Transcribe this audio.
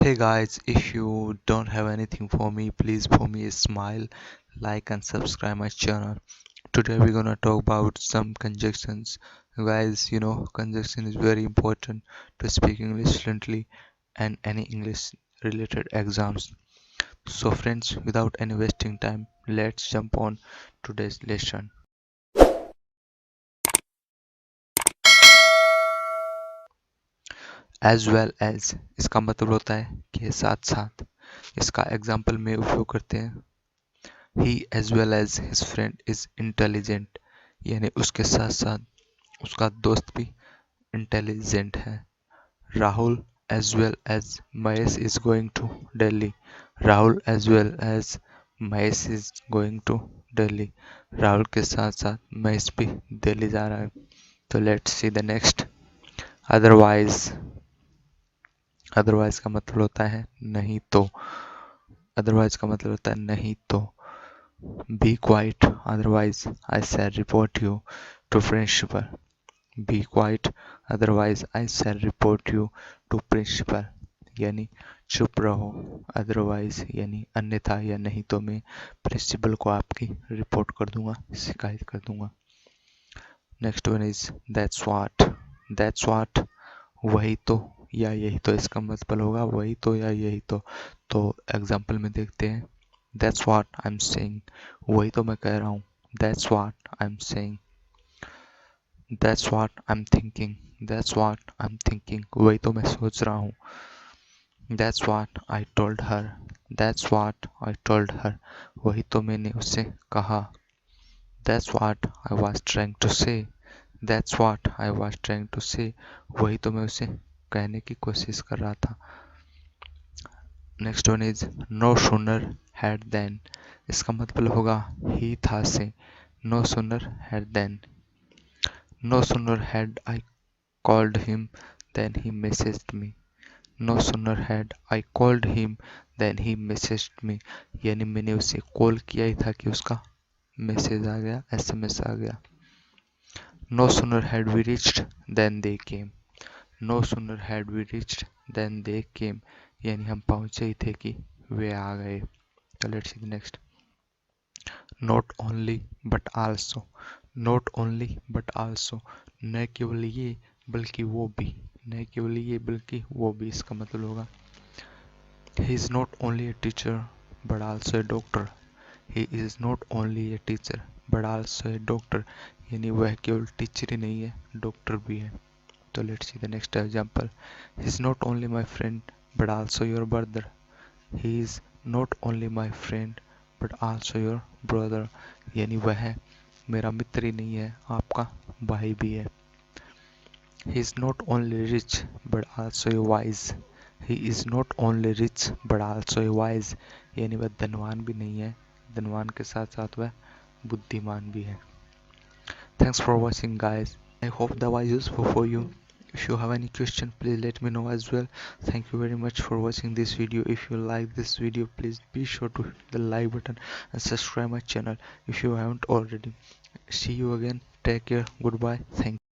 Hey guys, if you don't have anything for me, please for me a smile, like and subscribe my channel. Today we're gonna talk about some conjunctions. Guys, conjunction is very important to speak English fluently and any English related exams. So friends, without any wasting time, let's jump on today's lesson. As well as इसका मतलब होता है कि साथ साथ इसका example में उपयोग करते हैं he as well as his friend is intelligent यानी उसके साथ साथ उसका दोस्त भी इंटेलिजेंट है Rahul as well as Mahesh is going to Delhi Rahul as well as Mahesh is going to Delhi Rahul के साथ साथ महेश भी दिल्ली जा रहा है तो let's see the next otherwise otherwise का मतलब होता है नहीं तो अदरवाइज का मतलब होता है नहीं तो Be quiet, otherwise I shall report you to principal. Be quiet, otherwise I shall report you to principal. यानी चुप रहो अदरवाइज यानी अन्यथा या नहीं तो मैं प्रिंसिपल को आपकी रिपोर्ट कर दूंगा, शिकायत कर दूंगा. Next one is that's what वही तो या यही तो इसका मतलब होगा वही तो या यही तो एग्जांपल में देखते हैं That's what I'm saying. वही तो मैं कह रहा हूँ. That's what I'm saying. That's what I'm thinking. That's what I'm thinking. वही तो मैं सोच रहा हूँ. That's what I told her. That's what I told her. वही तो मैंने उससे कहा. That's what I was trying to say. That's what I was trying to say. वही तो मैं उसे कहने की कोशिश कर रहा था. Next one is no sooner had then इसका मतलब होगा ही था से no sooner had then no sooner had I called him then he messaged me no sooner had I called him then he messaged me यानी मैंने उसे call किया ही था कि उसका मैसेज आ गया एसएमएस आ गया no sooner had we reached then they came no sooner had we reached then they came यानी हम पहुंचे ही थे कि वे आ गए तो let's see the next not only but also not only but also न केवल ये बल्कि वो भी न केवल ये बल्कि वो भी इसका मतलब होगा he is not only a teacher but also a doctor he is not only a teacher but also a doctor यानी वह केवल टीचर ही नहीं है डॉक्टर भी है तो let's see the next example he is not only my friend but also your brother. He is not only my friend but also your brother. यानी वह मेरा मित्र ही नहीं है आपका भाई भी है. He is not only rich but also wise. He is not only rich but also wise. यानी वह धनवान भी नहीं है धनवान के साथ साथ वह बुद्धिमान भी है. Thanks for watching guys. I hope that was useful for you. If you have any question, please let me know as well. Thank you very much for watching this video. If you like this video, please be sure to hit the like button and subscribe my channel if you haven't already. See you again. Take care. Goodbye. Thank you.